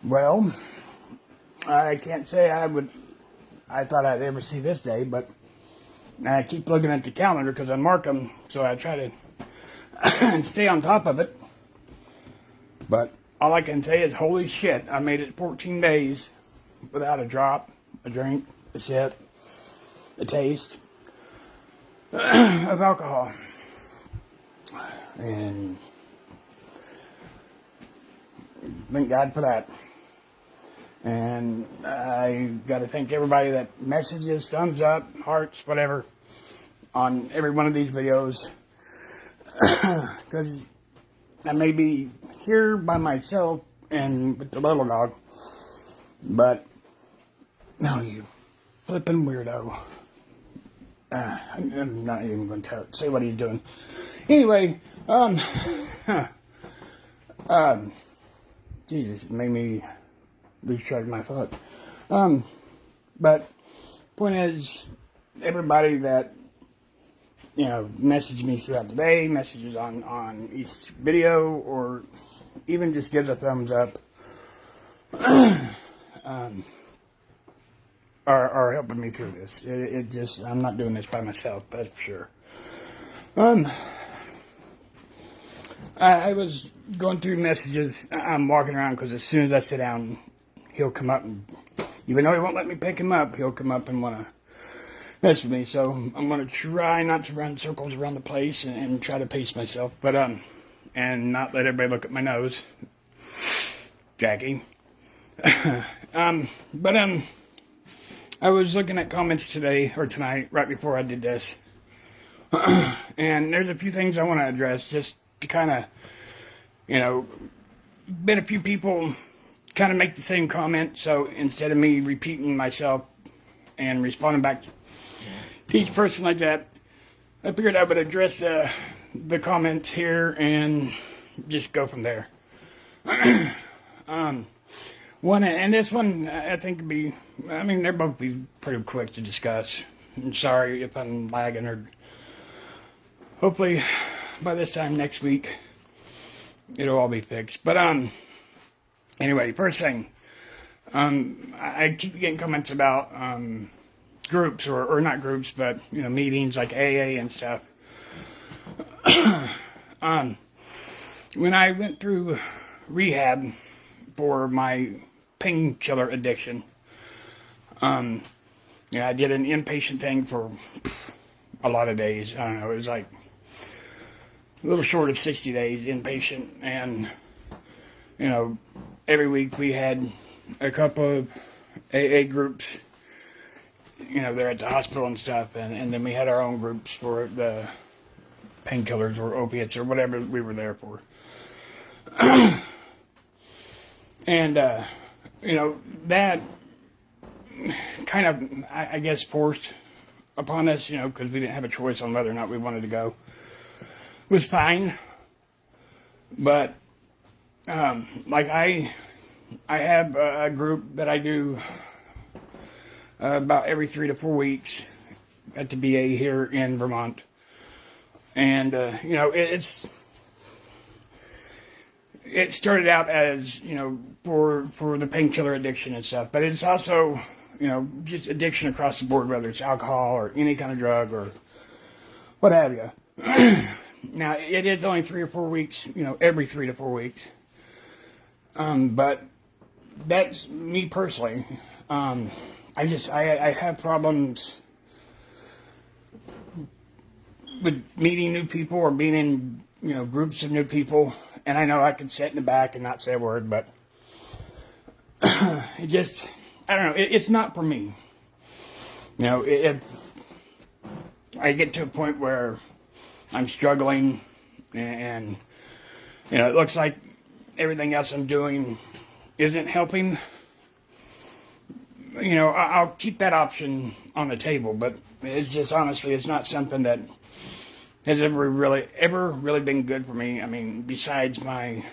Well, I can't say I thought I'd ever see this day, but I keep looking at the calendar because I mark them, so I try to stay on top of it. But all I can say is, holy shit, I made it 14 days without a drop, a drink, a sip, a taste of alcohol. And thank God for that. And I got to thank everybody that messages, thumbs up, hearts, whatever, on every one of these videos. Because I may be here by myself and with the little dog, but no, you flipping weirdo. I'm not even going to say what he's doing. Anyway, Jesus, it made me lose track of my thought. But point is, everybody that messaged me throughout the day, messages on each video, or even just gives a thumbs up, are helping me through this. It just, I'm not doing this by myself, that's for sure. I was going through messages. I'm walking around because as soon as I sit down, he'll come up, and even though he won't let me pick him up, he'll come up and want to mess with me. So I'm going to try not to run circles around the place and try to pace myself, but and not let everybody look at my nose, Jackie. But I was looking at comments today or tonight, right before I did this, and there's a few things I want to address, just to kind of, been a few people kind of make the same comment, so instead of me repeating myself and responding back to each person like that, I figured I would address the comments here and just go from there. One, and this one, I think would be, they're both be pretty quick to discuss. I'm sorry if I'm lagging, or hopefully by this time next week, it'll all be fixed. But, anyway, first thing, I keep getting comments about, groups, or not groups, but, meetings like AA and stuff. When I went through rehab for my painkiller addiction, I did an inpatient thing for a lot of days. I don't know, it was like a little short of 60 days inpatient, and every week we had a couple of AA groups, they're at the hospital and stuff, and then we had our own groups for the painkillers or opiates or whatever we were there for. And that kind of, I guess, forced upon us, because we didn't have a choice on whether or not we wanted to go. It was fine, but like I have a group that I do about every 3 to 4 weeks at the VA here in Vermont, and it started out as for the painkiller addiction and stuff, but it's also just addiction across the board, whether it's alcohol or any kind of drug or what have you. Now, it is only 3 or 4 weeks, every 3 to 4 weeks. But that's me personally. I have problems with meeting new people or being in, groups of new people. And I know I could sit in the back and not say a word, but it just, I don't know, it's not for me. If I get to a point where I'm struggling, and it looks like everything else I'm doing isn't helping, I'll keep that option on the table. But it's just, honestly, it's not something that has ever really been good for me. Besides my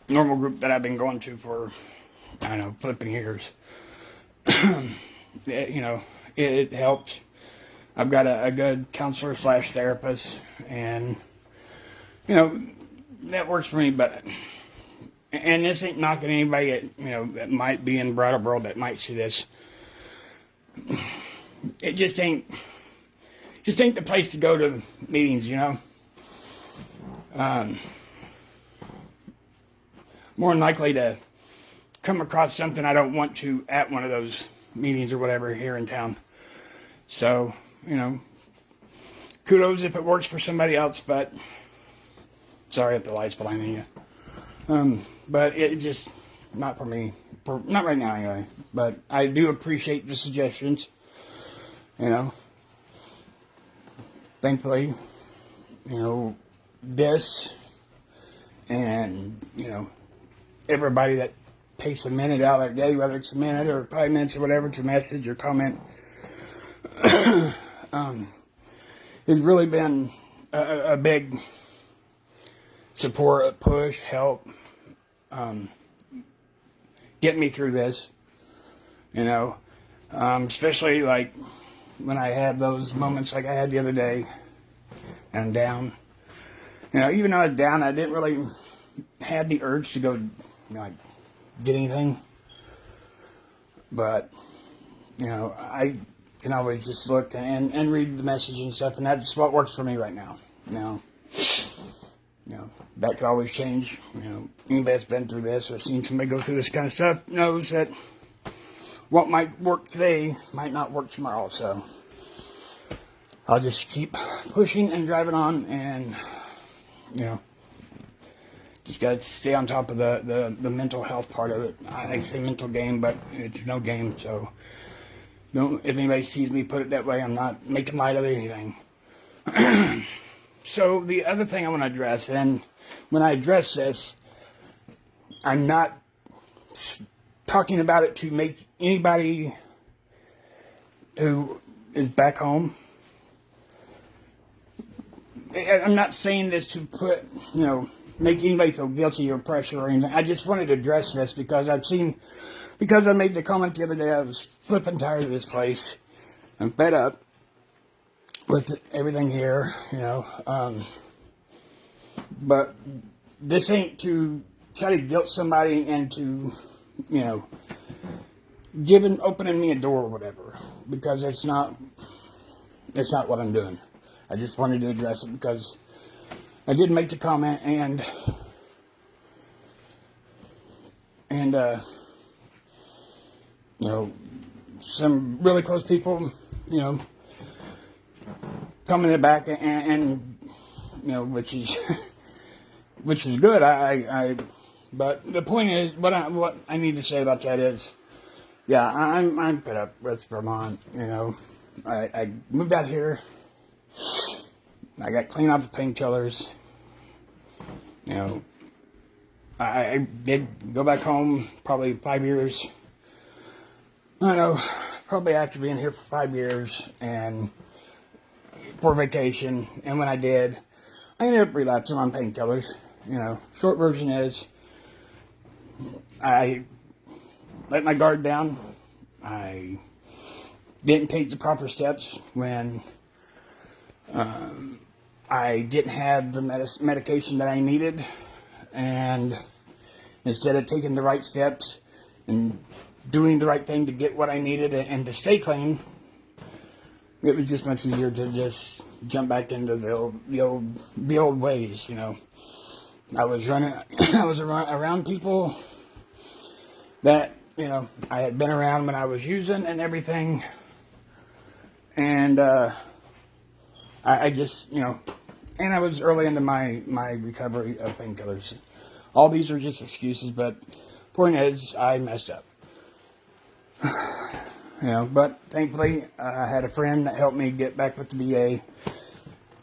normal group that I've been going to for, I don't know, flipping years. It helps. I've got a good counselor / therapist, and that works for me. But and this ain't knocking anybody that, you know, that might be in the Brattleboro that might see this. It just ain't the place to go to meetings, you know. More than likely to come across something I don't want to at one of those meetings or whatever here in town. So, you know, kudos if it works for somebody else, but sorry if the light's blinding you. But it just, not for me. Not right now anyway. But I do appreciate the suggestions. You know. Thankfully, you know, this and, you know, everybody that takes a minute out of their day, whether it's a minute or 5 minutes or whatever, to message or comment, has really been a big support, push, help, get me through this, you know, especially like when I had those moments like I had the other day and I'm down. You know, even though I was down, I didn't really have the urge to go, you know, like, get anything. But, you know, I can always just look and read the message and stuff, and that's what works for me right now. You know, that could always change. You know, anybody that's been through this or seen somebody go through this kind of stuff knows that what might work today might not work tomorrow. So I'll just keep pushing and driving on, and, you know, just got to stay on top of the mental health part of it. I say mental game, but it's no game, so don't, if anybody sees me put it that way, I'm not making light of anything. So the other thing I want to address, and when I address this, I'm not talking about it to make anybody who is back home. I'm not saying this to put, you know, make anybody feel guilty or pressure or anything. I just wanted to address this because because I made the comment the other day, I was flipping tired of this place. I'm fed up with everything here, you know. But this ain't to try to guilt somebody into, you know, opening me a door or whatever, because it's not what I'm doing. I just wanted to address it because I did make the comment, and you know, some really close people, you know, coming back and you know, which is which is good. But the point is, what I need to say about that is, yeah, I'm fed up with Vermont. You know, I moved out here. I got clean off the painkillers. You know, I did go back home probably 5 years. I don't know, probably after being here for 5 years and for vacation. And when I did, I ended up relapsing on painkillers. You know, short version is, I let my guard down. I didn't take the proper steps when I didn't have the medication that I needed, and instead of taking the right steps and doing the right thing to get what I needed and to stay clean, it was just much easier to just jump back into the old ways. You know, I was around people that, you know, I had been around when I was using and everything, and I just, you know, and I was early into my recovery of painkillers. All these are just excuses, but point is, I messed up. You know, but thankfully, I had a friend that helped me get back with the VA,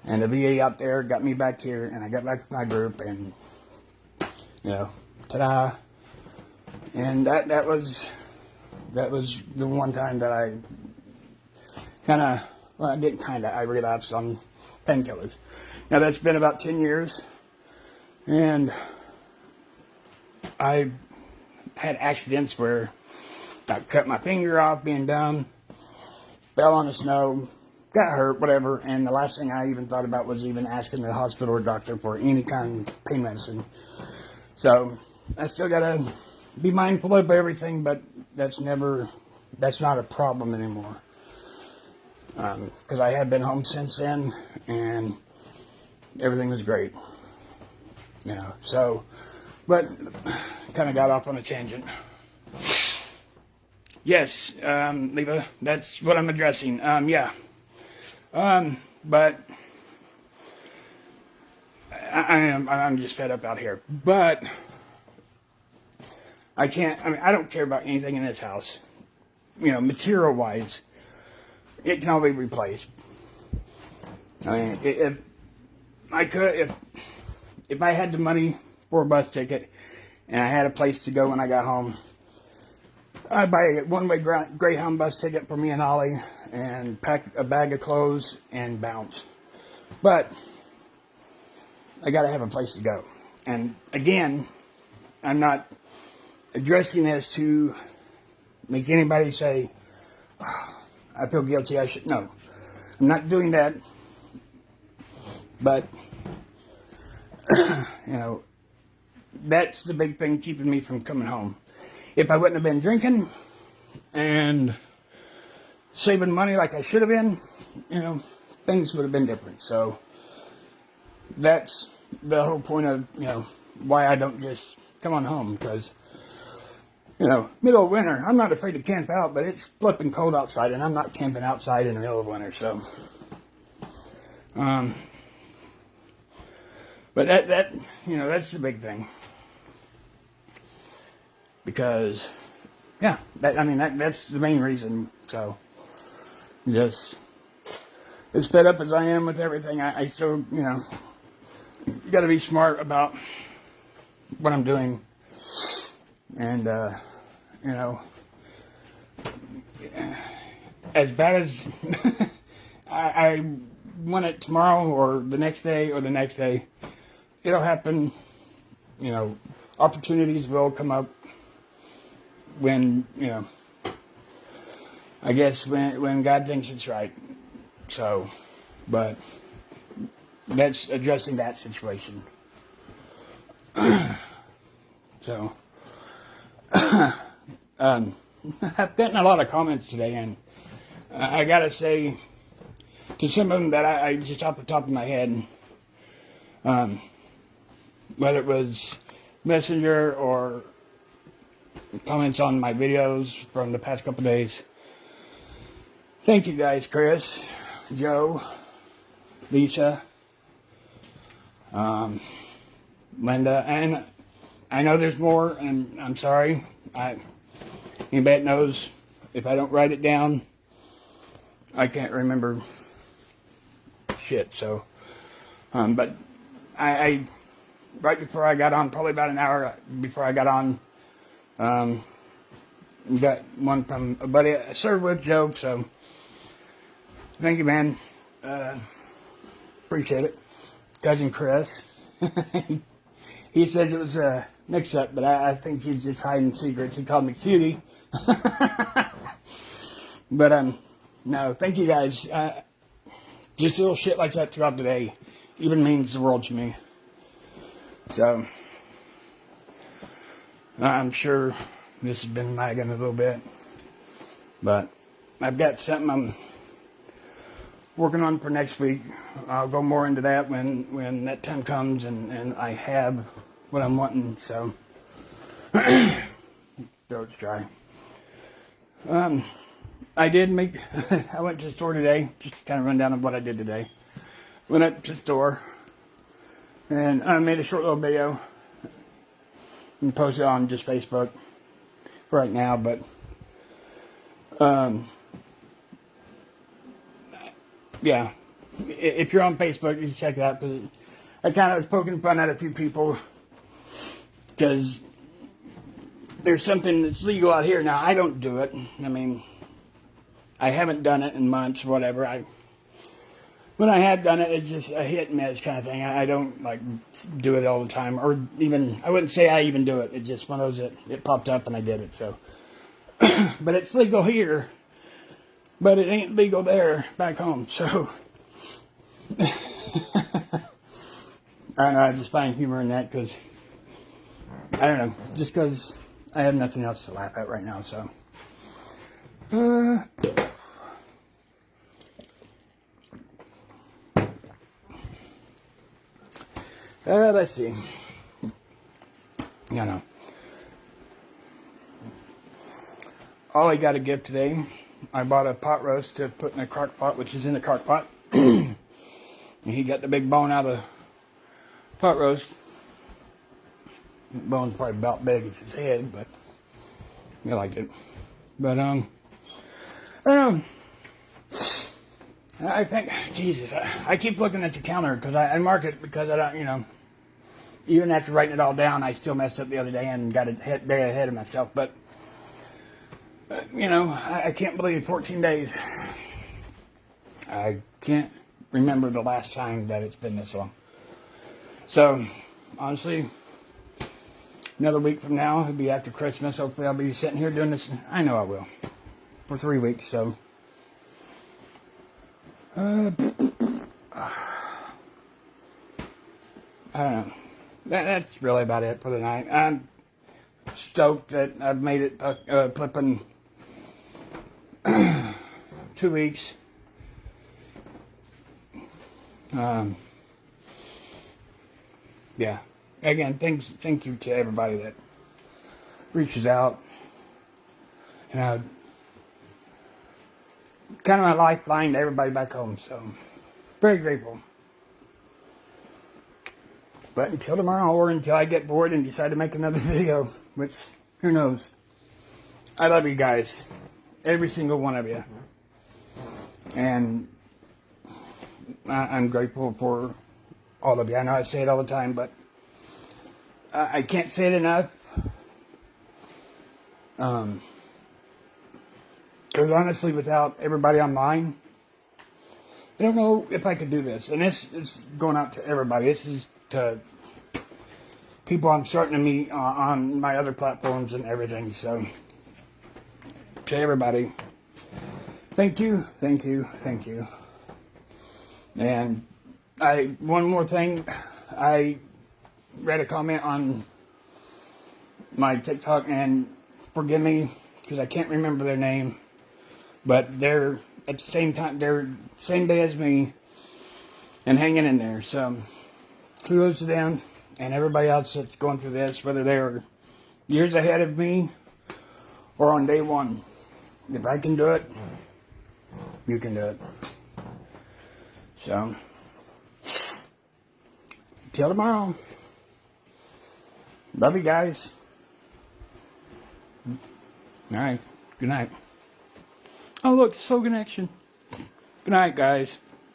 and the VA out there got me back here, and I got back with my group, and, you know, ta-da. And that was the one time that I I relapsed on painkillers. Now, that's been about 10 years, and I had accidents where I cut my finger off being dumb, fell on the snow, got hurt, whatever, and the last thing I even thought about was even asking the hospital or doctor for any kind of pain medicine. So, I still gotta be mindful of everything, but that's not a problem anymore. Because I have been home since then, and everything was great. So, but kind of got off on a tangent. Yes, Leva, that's what I'm addressing. Yeah. But I'm just fed up out here. But I don't care about anything in this house. Material wise, it can all be replaced. If I had the money for a bus ticket and I had a place to go when I got home, I'd buy a one-way Greyhound bus ticket for me and Ollie and pack a bag of clothes and bounce. But I got to have a place to go. And again, I'm not addressing this to make anybody say, oh, I feel guilty, I should. No, I'm not doing that. But, that's the big thing keeping me from coming home. If I wouldn't have been drinking and saving money like I should have been, things would have been different. So that's the whole point of, why I don't just come on home. Because, middle of winter, I'm not afraid to camp out, but it's flipping cold outside, and I'm not camping outside in the middle of winter. So, but that's the big thing. Because, that's the main reason. So, just as fed up as I am with everything, I still, got to be smart about what I'm doing. And, as bad as I want it tomorrow or the next day or the next day, it'll happen. Opportunities will come up when, I guess when God thinks it's right. So, but that's addressing that situation. So, I've gotten a lot of comments today, and I gotta say to some of them that I just off the top of my head, whether it was Messenger or comments on my videos from the past couple days. Thank you guys, Chris, Joe, Lisa, Linda, and I know there's more, and I'm sorry. Anybody that knows, if I don't write it down, I can't remember shit. So, but I right before I got on, probably about an hour before I got on, got one from a buddy I served with, Joe. So, thank you, man. Appreciate it. Cousin Chris. He says it was a mix-up, but I think he's just hiding secrets. He called me cutie. But, no, thank you guys. Just little shit like that throughout the day even means the world to me. So, I'm sure this has been lagging a little bit. But I've got something I'm working on for next week. I'll go more into that when that time comes and I have what I'm wanting. So, throat's dry. I went to the store today, just to kind of run down of what I did today. Went up to the store, and I made a short little video and posted it on just Facebook right now, but, yeah, if you're on Facebook, you can check it out, because I kind of was poking fun at a few people, because there's something that's legal out here. Now, I don't do it. I mean, I haven't done it in months, whatever. When I have done it, it's just a hit and miss kind of thing. I don't, do it all the time. Or even, I wouldn't say I even do it. It's just one of those that it popped up and I did it, so. But it's legal here. But it ain't legal there, back home, so. I don't know, I just find humor in that, because I don't know, just because I have nothing else to laugh at right now, so. Let's see. You know. All I got to give today, I bought a pot roast to put in a crock pot, which is in the crock pot. And he got the big bone out of the pot roast. The bone's probably about big as his head, but I like it. But, I don't know. I think, Jesus, I keep looking at the counter because I mark it because I don't, you know, even after writing it all down, I still messed up the other day and got a day ahead of myself. But, you know, I can't believe 14 days. I can't remember the last time that it's been this long. So, honestly, another week from now, it'll be after Christmas. Hopefully I'll be sitting here doing this. I know I will. For 3 weeks, so. I don't know. That's really about it for the night. I'm stoked that I've made it flipping 2 weeks. Yeah. Again, thank you to everybody that reaches out. You know, kind of my lifeline to everybody back home. So, very grateful. But until tomorrow, or until I get bored and decide to make another video, which, who knows. I love you guys. Every single one of you. And I'm grateful for all of you. I know I say it all the time, but I can't say it enough. Because honestly, without everybody online, I don't know if I could do this. And this is going out to everybody. This is to people I'm starting to meet on my other platforms and everything. So, to everybody, thank you, thank you, thank you. And one more thing, I read a comment on my TikTok, and forgive me because I can't remember their name, but they're at the same time, they're same day as me and hanging in there. So kudos to them and everybody else that's going through this, whether they're years ahead of me or on day one. If I can do it, you can do it. So, till tomorrow. Love you guys. All right. Good night. Oh, look, Soul Connection. Good night, guys.